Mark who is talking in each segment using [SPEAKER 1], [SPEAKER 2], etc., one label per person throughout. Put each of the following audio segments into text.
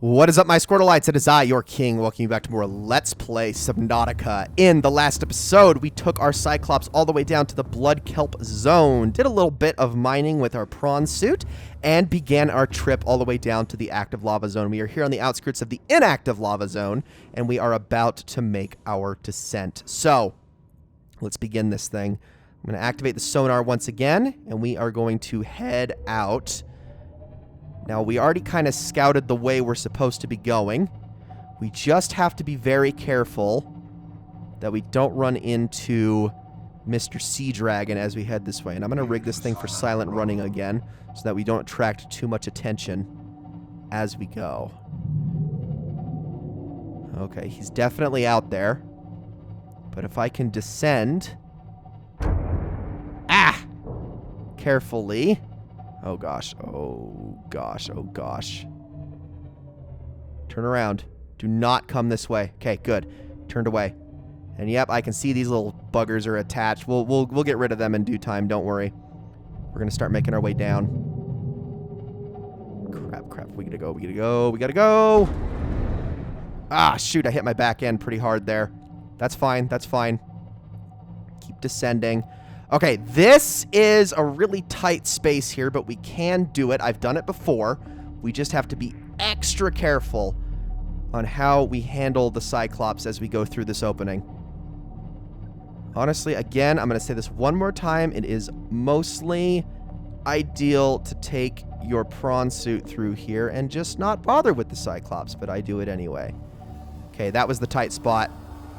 [SPEAKER 1] What is up, my Squirtleites? It is I, your king, welcoming you back to more Let's Play Subnautica. In the last episode, we took our Cyclops all the way down to the Blood Kelp Zone, did a little bit of mining with our prawn suit, and began our trip all the way down to the active lava zone. We are here on the outskirts of the inactive lava zone, and we are about to make our descent. So, let's begin this thing. I'm going to activate the sonar once again, and we are going to head out. Now, we already kind of scouted the way we're supposed to be going. We just have to be very careful that we don't run into Mr. Sea Dragon as we head this way. And I'm going to rig this thing for silent running again so that we don't attract too much attention as we go. Okay, he's definitely out there. But if I can descend... carefully... Oh gosh, oh gosh, oh gosh. Turn around. Do not come this way. Okay, good. Turned away. And yep, I can see these little buggers are attached. We'll get rid of them in due time, don't worry. We're gonna start making our way down. Crap, we gotta go. Ah, shoot, I hit my back end pretty hard there. That's fine. Keep descending. Okay, this is a really tight space here, but we can do it. I've done it before. We just have to be extra careful on how we handle the Cyclops as we go through this opening. Honestly, again, I'm going to say this one more time. It is mostly ideal to take your prawn suit through here and just not bother with the Cyclops, but I do it anyway. Okay, that was the tight spot.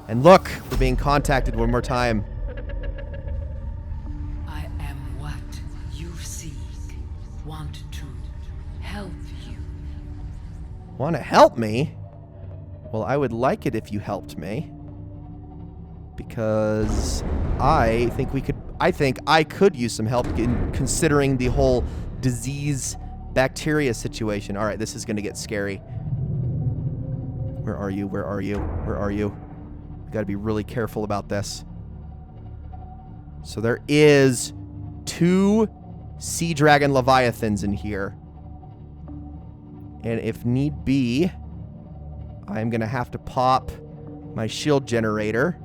[SPEAKER 1] And look, we're being contacted one more time. Want to help me? Well, I would like it if you helped me. Because I think I could use some help considering the whole disease bacteria situation. All right, this is going to get scary. Where are you? We got to be really careful about this. So there is 2 sea dragon leviathans in here. And if need be, I'm going to have to pop my shield generator.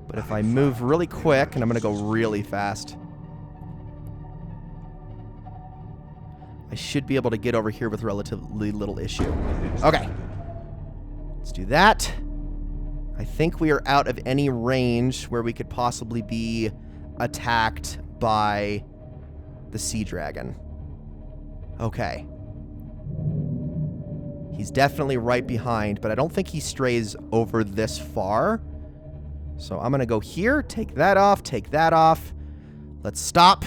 [SPEAKER 1] But if I move really quick, and I'm going to go really fast, I should be able to get over here with relatively little issue. Okay. Let's do that. I think we are out of any range where we could possibly be attacked by the sea dragon. Okay. He's definitely right behind, but I don't think he strays over this far. So I'm going to go here, take that off. Let's stop.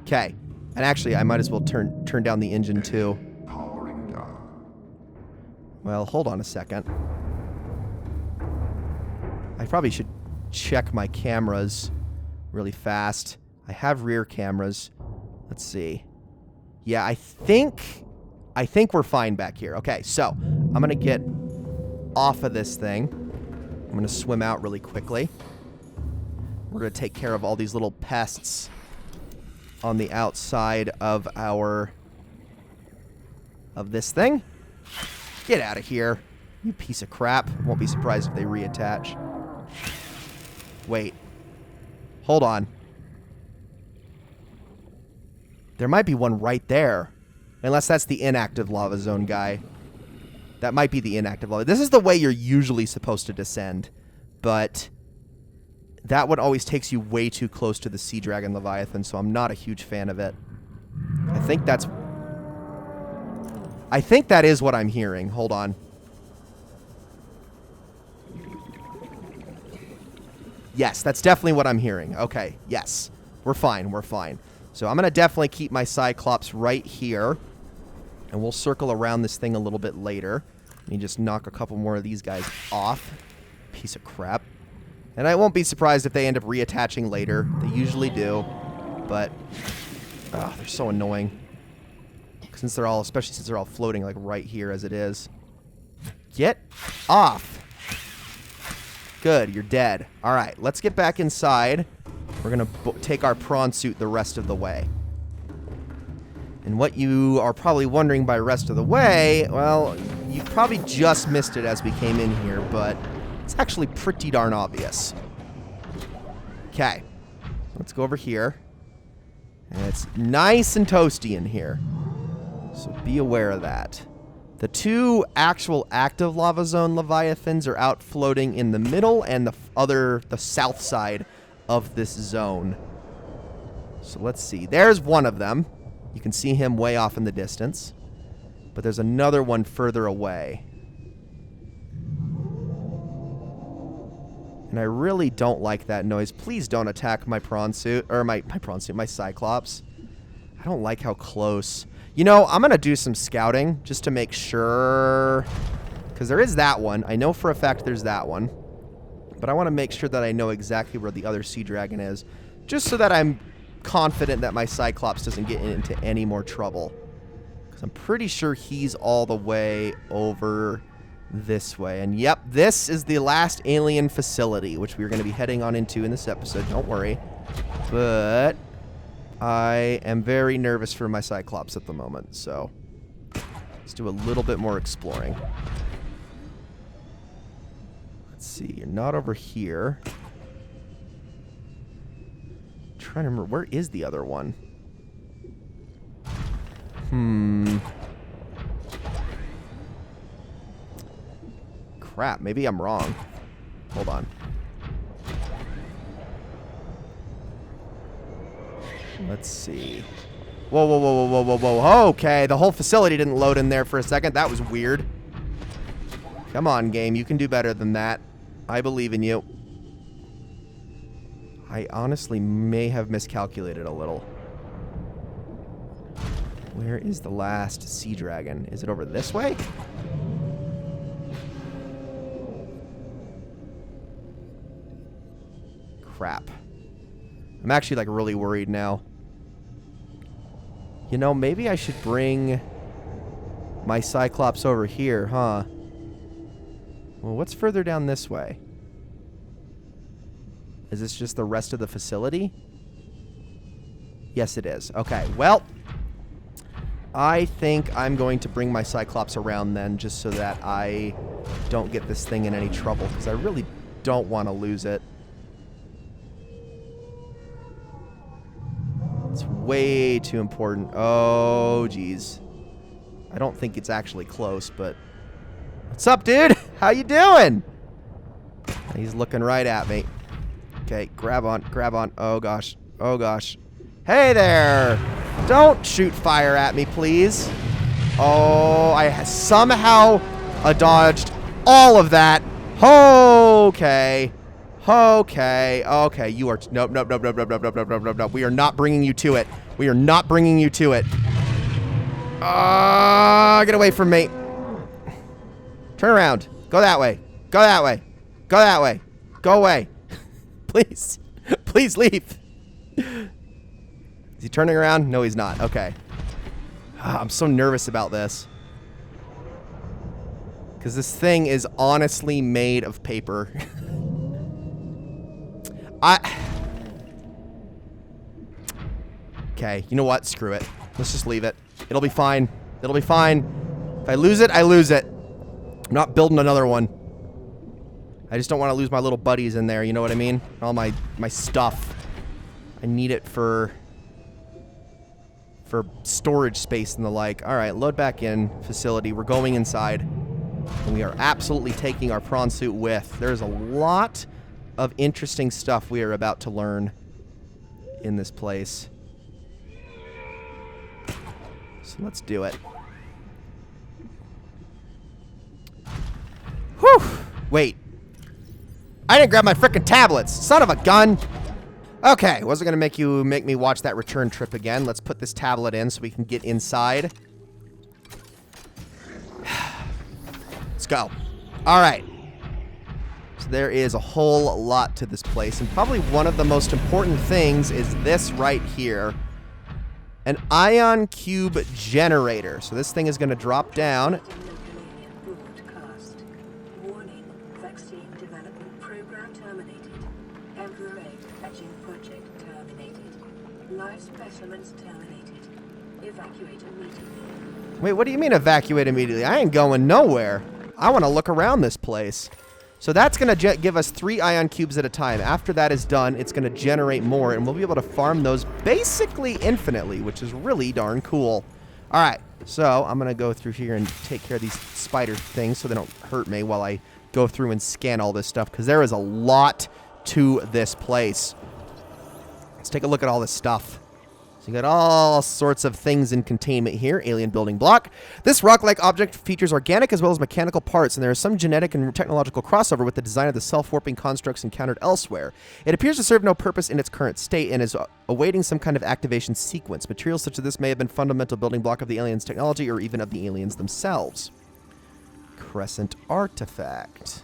[SPEAKER 1] Okay. And actually, I might as well turn down the engine too. Well, hold on a second. I probably should check my cameras really fast. I have rear cameras. Let's see. Yeah, I think we're fine back here. Okay, so I'm going to get off of this thing. I'm going to swim out really quickly. We're going to take care of all these little pests on the outside of this thing. Get out of here, you piece of crap. Won't be surprised if they reattach. Wait. Hold on. There might be one right there. Unless that's the inactive lava zone guy. That might be the inactive lava. This is the way you're usually supposed to descend. But that one always takes you way too close to the Sea Dragon Leviathan, so I'm not a huge fan of it. I think that is what I'm hearing. Hold on. Yes, that's definitely what I'm hearing. Okay, yes. We're fine. So I'm going to definitely keep my Cyclops right here. And we'll circle around this thing a little bit later. Let me just knock a couple more of these guys off. Piece of crap. And I won't be surprised if they end up reattaching later. They usually do. But, they're so annoying. Especially since they're all floating like right here as it is. Get off. Good, you're dead. All right, let's get back inside. We're going to take our prawn suit the rest of the way. And what you are probably wondering by rest of the way, well, you probably just missed it as we came in here, but it's actually pretty darn obvious. Okay, let's go over here. And it's nice and toasty in here, so be aware of that. The two actual active lava zone leviathans are out floating in the middle and the south side of this zone. So let's see. There's one of them. You can see him way off in the distance. But there's another one further away. And I really don't like that noise. Please don't attack my prawn suit, or my Cyclops. I don't like how close. You know, I'm going to do some scouting just to make sure. Because there is that one. I know for a fact there's that one. But I want to make sure that I know exactly where the other sea dragon is. Just so that I'm confident that my Cyclops doesn't get into any more trouble. Because I'm pretty sure he's all the way over this way. And yep, this is the last alien facility, which we're going to be heading on into in this episode. Don't worry. But I am very nervous for my Cyclops at the moment. So let's do a little bit more exploring. Let's see. You're not over here. Trying to remember, where is the other one? Crap, maybe I'm wrong. Hold on. Let's see. Whoa, whoa, whoa, whoa, whoa, whoa, whoa. Okay, the whole facility didn't load in there for a second. That was weird. Come on, game. You can do better than that. I believe in you. I honestly may have miscalculated a little. Where is the last sea dragon? Is it over this way? Crap. I'm actually like really worried now. You know, maybe I should bring my Cyclops over here, huh? Well, what's further down this way? Is this just the rest of the facility? Yes, it is. Okay, well, I think I'm going to bring my Cyclops around then just so that I don't get this thing in any trouble, because I really don't want to lose it. It's way too important. Oh, geez. I don't think it's actually close, but... What's up, dude? How you doing? He's looking right at me. Okay, grab on, grab on. Oh, gosh. Oh, gosh. Hey there! Don't shoot fire at me, please. Oh, I somehow dodged all of that. Okay. Okay. Okay, you are... Nope, nope, nope, nope, nope, nope, nope, nope, nope, nope, nope. We are not bringing you to it. We are not bringing you to it. Get away from me. Turn around. Go that way. Go that way. Go that way. Go away. Please. Please leave. Is he turning around? No, he's not. Okay. I'm so nervous about this. Because this thing is honestly made of paper. Okay, you know what? Screw it. Let's just leave it. It'll be fine. It'll be fine. If I lose it, I lose it. I'm not building another one. I just don't want to lose my little buddies in there, you know what I mean? All my stuff. I need it for storage space and the like. Alright, load back in facility. We're going inside. And we are absolutely taking our prawn suit with. There's a lot of interesting stuff we are about to learn in this place. So let's do it. Whew! Wait. I didn't grab my frickin' tablets. Son of a gun. Okay, wasn't gonna make me watch that return trip again. Let's put this tablet in so we can get inside. Let's go. All right. So there is a whole lot to this place, and probably one of the most important things is this right here. An ion cube generator. So this thing is gonna drop down.
[SPEAKER 2] Evacuate immediately.
[SPEAKER 1] Wait, what do you mean evacuate immediately? I ain't going nowhere. I want to look around this place. So that's going to give us 3 ion cubes at a time. After that is done, it's going to generate more, and we'll be able to farm those basically infinitely, which is really darn cool. All right, so I'm going to go through here and take care of these spider things so they don't hurt me while I go through and scan all this stuff, because there is a lot to this place. Let's take a look at all this stuff. So you got all sorts of things in containment here. Alien building block. This rock-like object features organic as well as mechanical parts, and there is some genetic and technological crossover with the design of the self-warping constructs encountered elsewhere. It appears to serve no purpose in its current state and is awaiting some kind of activation sequence. Materials such as this may have been fundamental building block of the aliens' technology or even of the aliens themselves. Crescent artifact.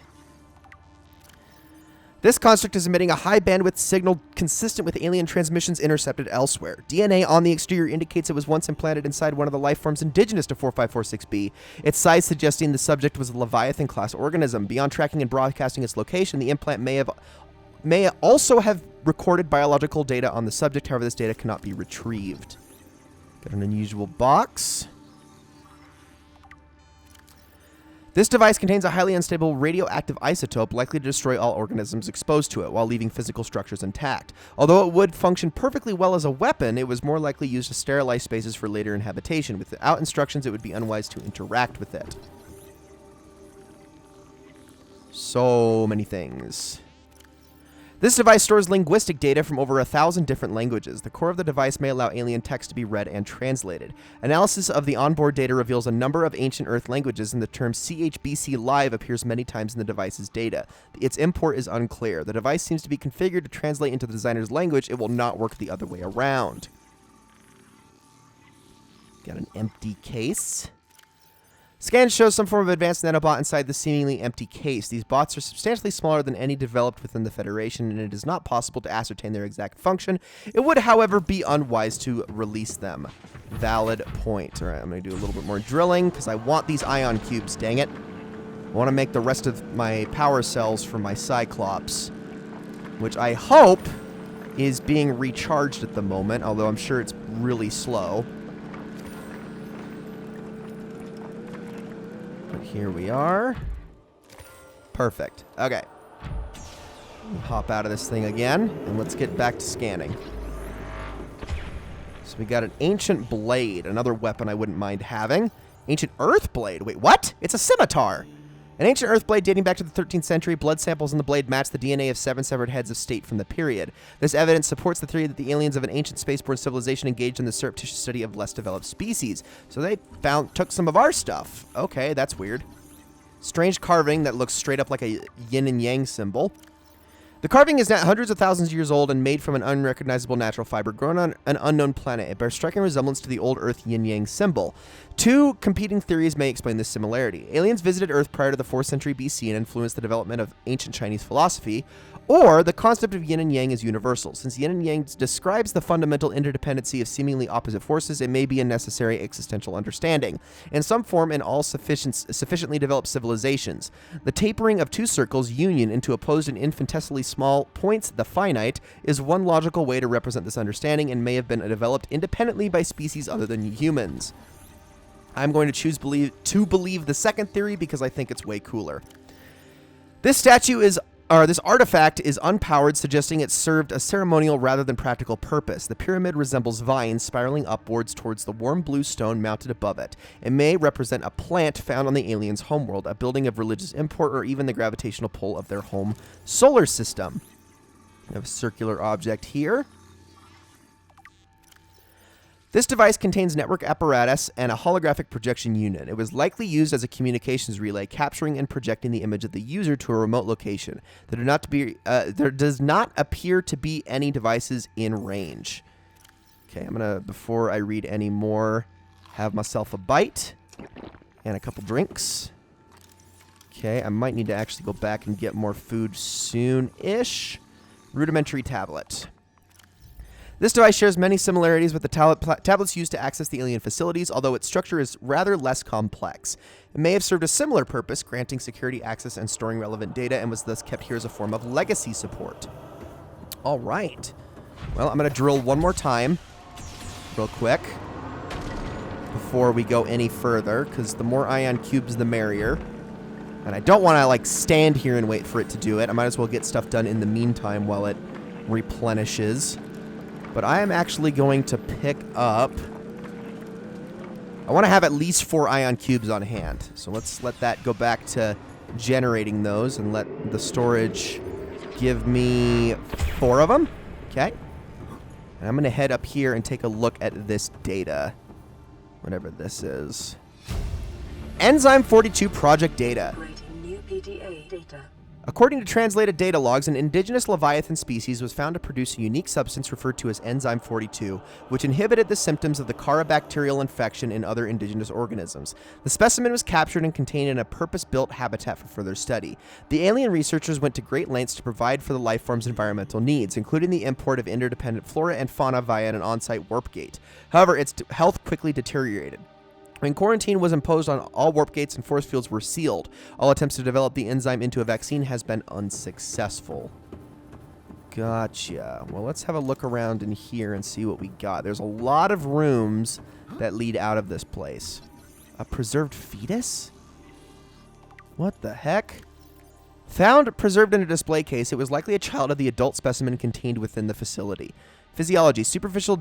[SPEAKER 1] This construct is emitting a high bandwidth signal consistent with alien transmissions intercepted elsewhere. DNA on the exterior indicates it was once implanted inside one of the life forms indigenous to 4546b, its size suggesting the subject was a Leviathan-class organism. Beyond tracking and broadcasting its location, the implant may also have recorded biological data on the subject. However, this data cannot be retrieved. Got an unusual box. This device contains a highly unstable radioactive isotope likely to destroy all organisms exposed to it while leaving physical structures intact. Although it would function perfectly well as a weapon, it was more likely used to sterilize spaces for later inhabitation. Without instructions, it would be unwise to interact with it. So many things. This device stores linguistic data from over 1,000 different languages. The core of the device may allow alien text to be read and translated. Analysis of the onboard data reveals a number of ancient Earth languages, and the term CHBC Live appears many times in the device's data. Its import is unclear. The device seems to be configured to translate into the designer's language. It will not work the other way around. Got an empty case. Scan shows some form of advanced nanobot inside the seemingly empty case. These bots are substantially smaller than any developed within the Federation, and it is not possible to ascertain their exact function. It would, however, be unwise to release them. Valid point. All right, I'm going to do a little bit more drilling, because I want these ion cubes, dang it. I want to make the rest of my power cells for my Cyclops, which I hope is being recharged at the moment, although I'm sure it's really slow. Here we are. Perfect. Okay. Hop out of this thing again, and let's get back to scanning. So we got an ancient blade, another weapon I wouldn't mind having. Ancient earth blade. Wait, what? It's a scimitar. An ancient earth blade dating back to the 13th century. Blood samples in the blade match the DNA of 7 severed heads of state from the period. This evidence supports the theory that the aliens of an ancient spaceborne civilization engaged in the surreptitious study of less developed species. So they took some of our stuff. Okay, that's weird. Strange carving that looks straight up like a yin and yang symbol. The carving is now hundreds of thousands of years old and made from an unrecognizable natural fiber grown on an unknown planet. It bears striking resemblance to the old Earth yin-yang symbol. Two competing theories may explain this similarity. Aliens visited Earth prior to the 4th century BC and influenced the development of ancient Chinese philosophy, or the concept of yin and yang is universal. Since yin and yang describes the fundamental interdependency of seemingly opposite forces, it may be a necessary existential understanding. In some form, in all sufficiently developed civilizations, the tapering of two circles, union into opposed and infinitesimally small points, the finite, is one logical way to represent this understanding and may have been developed independently by species other than humans. I'm going to choose to believe the second theory because I think it's way cooler. This artifact is unpowered, suggesting it served a ceremonial rather than practical purpose. The pyramid resembles vines spiraling upwards towards the warm blue stone mounted above it. It may represent a plant found on the aliens' homeworld, a building of religious import, or even the gravitational pull of their home solar system. We have a circular object here. This device contains network apparatus and a holographic projection unit. It was likely used as a communications relay, capturing and projecting the image of the user to a remote location. There does not appear to be any devices in range. Okay, I'm going to, before I read any more, have myself a bite and a couple drinks. Okay, I might need to actually go back and get more food soon-ish. Rudimentary Tablet. This device shares many similarities with the tablets used to access the alien facilities, although its structure is rather less complex. It may have served a similar purpose, granting security access and storing relevant data, and was thus kept here as a form of legacy support. All right. Well, I'm going to drill one more time, real quick. before we go any further, because the more ion cubes, the merrier. And I don't want to, like, stand here and wait for it to do it. I might as well get stuff done in the meantime while it replenishes. But I am actually going to pick up... I want to have at least 4 ion cubes on hand. So let's let that go back to generating those and let the storage give me 4 of them. Okay. And I'm going to head up here and take a look at this data. Whatever this is. Enzyme 42 project data.
[SPEAKER 2] New PDA data.
[SPEAKER 1] According to translated data logs, an indigenous Leviathan species was found to produce a unique substance referred to as Enzyme 42, which inhibited the symptoms of the carabacterial infection in other indigenous organisms. The specimen was captured and contained in a purpose-built habitat for further study. The alien researchers went to great lengths to provide for the lifeform's environmental needs, including the import of interdependent flora and fauna via an on-site warp gate. However, its health quickly deteriorated. When quarantine was imposed on all warp gates and force fields were sealed, all attempts to develop the enzyme into a vaccine has been unsuccessful. Gotcha. Well, let's have a look around in here and see what we got. There's a lot of rooms that lead out of this place. A preserved fetus? What the heck? Found preserved in a display case, it was likely a child of the adult specimen contained within the facility. Physiology. Superficial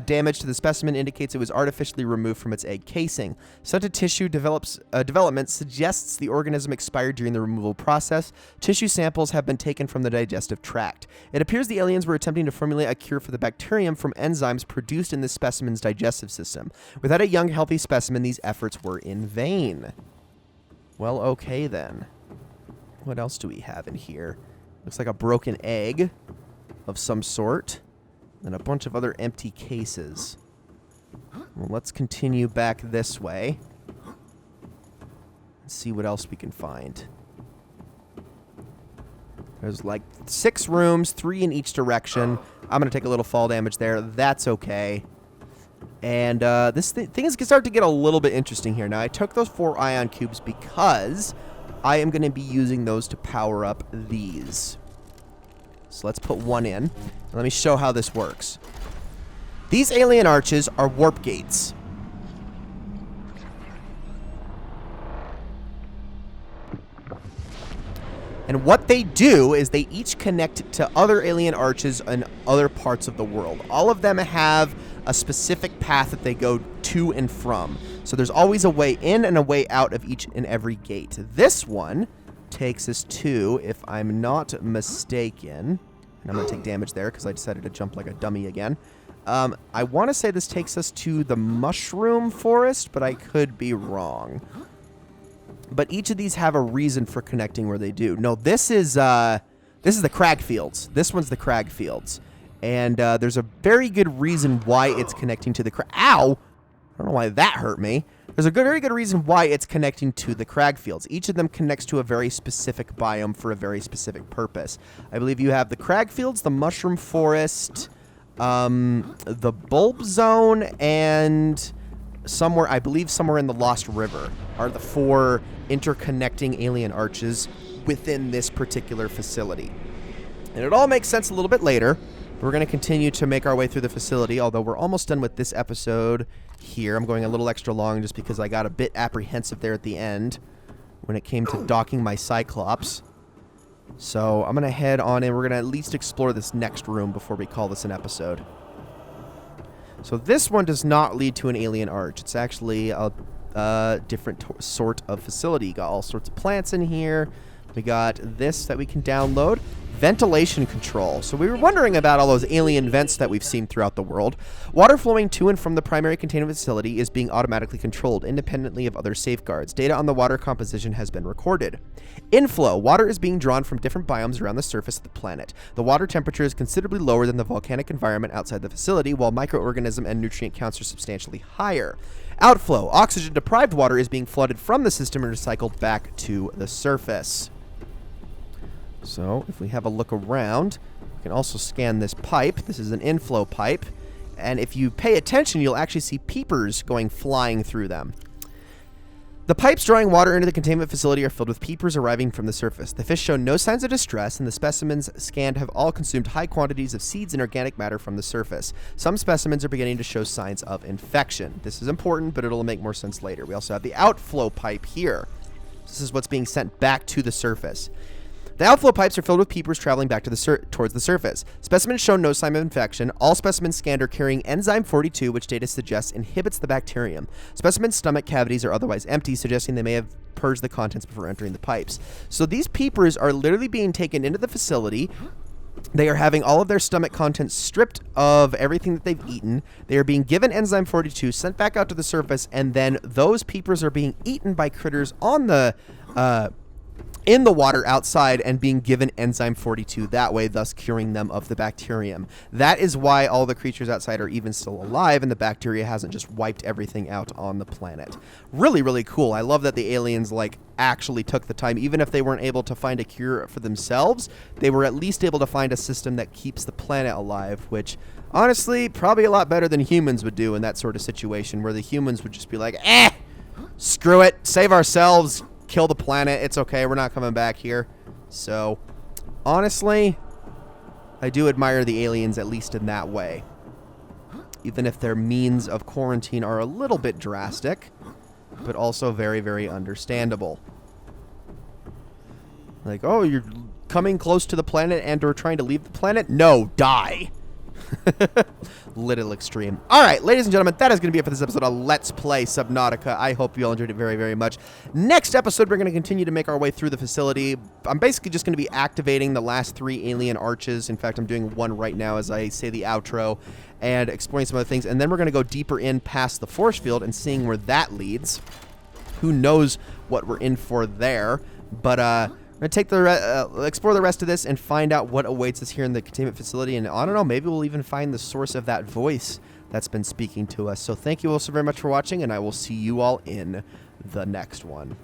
[SPEAKER 1] damage to the specimen indicates it was artificially removed from its egg casing. Stunted tissue development suggests the organism expired during the removal process. Tissue samples have been taken from the digestive tract. It appears the aliens were attempting to formulate a cure for the bacterium from enzymes produced in the specimen's digestive system. Without a young, healthy specimen, these efforts were in vain. Well, okay then. What else do we have in here? Looks like a broken egg of some sort. And a bunch of other empty cases. Well, let's continue back this way. And see what else we can find. There's like 6 rooms, 3 in each direction. I'm going to take a little fall damage there. That's okay. And this thing is going to start to get a little bit interesting here. Now, I took those 4 ion cubes because I am going to be using those to power up these. So let's put 1 in. Let me show how this works. These alien arches are warp gates. And what they do is they each connect to other alien arches in other parts of the world. All of them have a specific path that they go to and from. So there's always a way in and a way out of each and every gate. This one takes us to, if I'm not mistaken, and I'm going to take damage there because I decided to jump like a dummy again. I want to say this takes us to the mushroom forest, but I could be wrong. But each of these have a reason for connecting where they do. No, this is the crag fields. This one's the crag fields. And there's a very good reason why it's connecting to the crag. Ow! I don't know why that hurt me. There's a very good reason why it's connecting to the crag fields. Each of them connects to a very specific biome for a very specific purpose. I believe you have the crag fields, the mushroom forest, the bulb zone, and somewhere, I believe somewhere in the Lost River are the 4 interconnecting alien arches within this particular facility. And it all makes sense a little bit later. We're going to continue to make our way through the facility, although we're almost done with this episode here. I'm going a little extra long just because I got a bit apprehensive there at the end when it came to docking my Cyclops. So I'm going to head on in. We're going to at least explore this next room before we call this an episode. So this one does not lead to an alien arch. It's actually a different sort of facility. You got all sorts of plants in here. We got this that we can download. Ventilation control. So we were wondering about all those alien vents that we've seen throughout the world. Water flowing to and from the primary containment facility is being automatically controlled independently of other safeguards. Data on the water composition has been recorded. Inflow. Water is being drawn from different biomes around the surface of the planet. The water temperature is considerably lower than the volcanic environment outside the facility, while microorganism and nutrient counts are substantially higher. Outflow. Oxygen-deprived water is being flooded from the system and recycled back to the surface. So, if we have a look around, we can also scan this pipe. This is an inflow pipe. And if you pay attention, you'll actually see peepers going flying through them. The pipes drawing water into the containment facility are filled with peepers arriving from the surface. The fish show no signs of distress, and the specimens scanned have all consumed high quantities of seeds and organic matter from the surface. Some specimens are beginning to show signs of infection. This is important, but it'll make more sense later. We also have the outflow pipe here. This is what's being sent back to the surface. The outflow pipes are filled with peepers traveling back to towards the surface. Specimens show no sign of infection. All specimens scanned are carrying Enzyme 42, which data suggests inhibits the bacterium. Specimens' stomach cavities are otherwise empty, suggesting they may have purged the contents before entering the pipes. So these peepers are literally being taken into the facility. They are having all of their stomach contents stripped of everything that they've eaten. They are being given Enzyme 42, sent back out to the surface, and then those peepers are being eaten by critters on the in the water outside and being given Enzyme 42 that way, thus curing them of the bacterium. That is why all the creatures outside are even still alive and the bacteria hasn't just wiped everything out on the planet. Really, really cool. I love that the aliens actually took the time. Even if they weren't able to find a cure for themselves, they were at least able to find a system that keeps the planet alive, which honestly, probably a lot better than humans would do in that sort of situation, where the humans would just be like, screw it, save ourselves, kill the planet, it's okay, we're not coming back here. So, honestly, I do admire the aliens, at least in that way. Even if their means of quarantine are a little bit drastic, but also very, very understandable. Like, oh, you're coming close to the planet and or trying to leave the planet? No, die! Little extreme. Alright, ladies and gentlemen, that is going to be it for this episode of Let's Play Subnautica. I hope you all enjoyed it very, very much. Next episode, we're going to continue to make our way through the facility. I'm basically just going to be activating the last 3 alien arches. In fact, I'm doing one right now as I say the outro and exploring some other things. And then we're going to go deeper in past the force field and seeing where that leads. Who knows what we're in for there. But, we're going to take explore the rest of this and find out what awaits us here in the containment facility. And I don't know, maybe we'll even find the source of that voice that's been speaking to us. So thank you all so very much for watching, and I will see you all in the next one.